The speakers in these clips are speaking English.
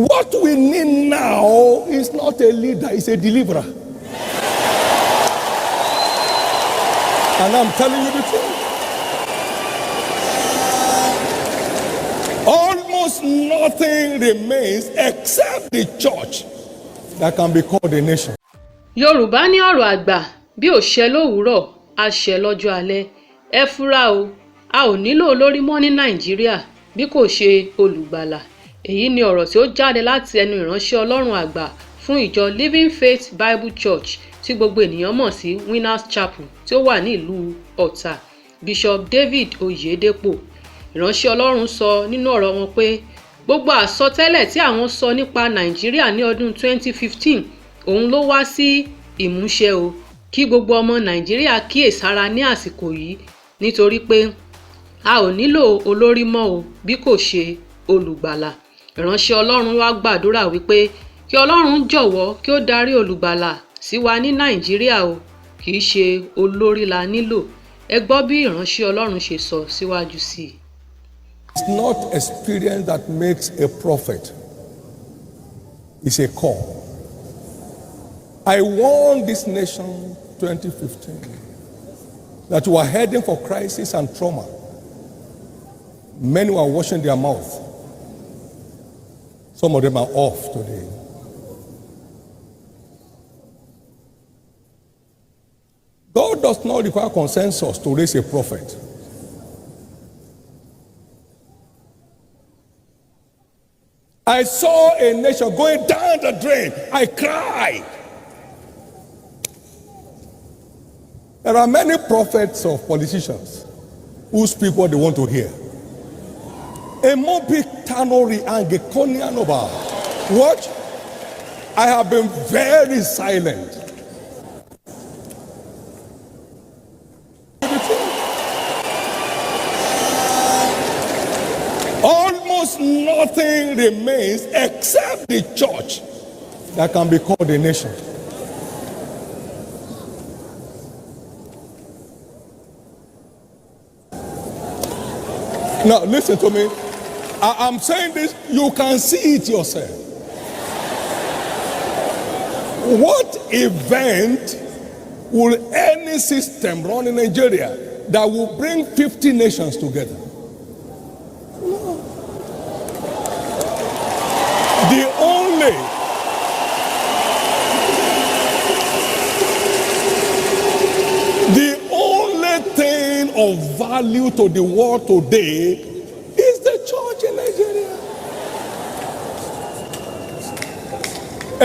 What we need now is not a leader, it's a deliverer. And I'm telling you the truth. Almost nothing remains except the church that can be called a nation. Yorùbá ní ọ̀rọ̀ àgbà bí ò ṣẹ lówùúrọ̀ á ṣẹ lọ́jọ́ alẹ́. Ẹ fura o, a ò nílò olórí mọ́ ní Nàìjíríà bí kò ṣe olùgbàlà. Èyí ni ọ̀rọ̀ tí ó jáde láti ẹnu ìránṣẹ́ Ọlọ́run àgbà fún ìjọ Living Faith Bible Church tí gbogbo ènìyàn mọ̀ sí Winners Chapel tí ó wà ní ìlú Ọ̀tà, Bishop David Oyedepo. Ìránṣẹ́ Ọlọ́run sọ nínú ọ̀rọ̀ wọn pé gbogbo àsọtẹ́lẹ̀ tí àwọn sọ nípa Nàìjíríà ní ọdún 2015 òun ló wá sí ìmúṣẹ o, kí gbogbo ọmọ Nàìjíríà kíyèsára ní àsìkò yìí nítorí pé a ò nílò olórí mọ́ o bí kò ṣe olùgbàlà. Ìránṣẹ́ Ọlọ́run wá gbàdúrà wípé kí Ọlọ́run jọ̀wọ́ kí ó darí olùgbàlà sí wa ní Nàìjíríà o, kì í ṣe olórí la nílò. Ẹ gbọ́ bí ìránṣẹ́ Ọlọ́run ṣe sọ síwájú sí i. It's not experience that makes a prophet. It's a call. I warned this nation 2015 that we are heading for crisis and trauma. Many were washing their mouth. Some of them are off today. God does not require consensus to raise a prophet. I saw a nation going down the drain. I cried. There are many prophets of politicians who speak what they want to hear. Watch. I have been very silent. Almost nothing remains except the church that can be called a nation. Now, listen to me. I'm saying this, you can see it yourself. What event will any system run in Nigeria that will bring 50 nations together? No. The only thing of value to the world today is the church in Nigeria.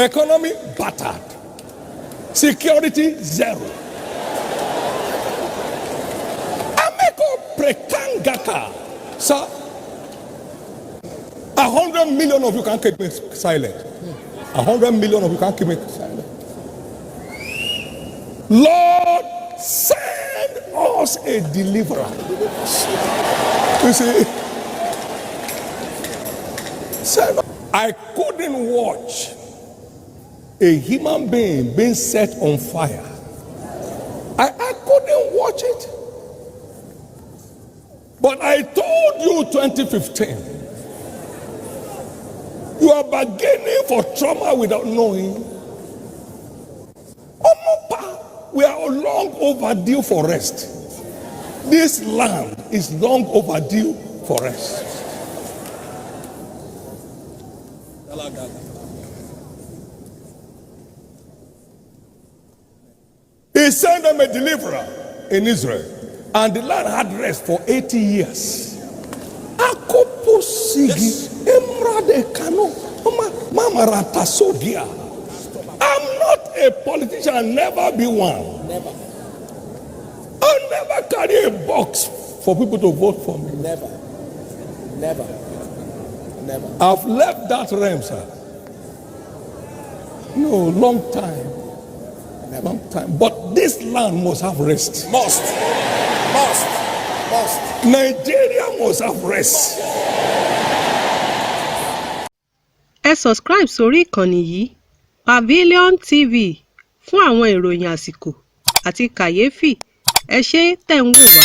Economy battered. Security zero. Ameko prekangaka. Sir, 100 million of you can't keep me silent. 100 million of you can't keep me silent. Lord, send us a deliverer. You see, I couldn't watch a human being being set on fire. I couldn't watch it. But I told you 2015, you are bargaining for trauma without knowing. We are long overdue for rest. This land is long overdue for rest. He sent them a deliverer in Israel, and the land had rest for 80 years. I'm not a politician, I'll never be one. Never. I'll never carry a box for people to vote for me. Never. Never. Never. I've left that realm, sir. No, long time. Never. Long time. But this land must have rest. Must. Nigeria must have rest. Ẹ subscribe sórí ìkànnì yìí, Pavilion TV, fún àwọn ìròyìn àsìkò àti kàyéfì. Ẹ ṣé tẹ́ ń wò wá.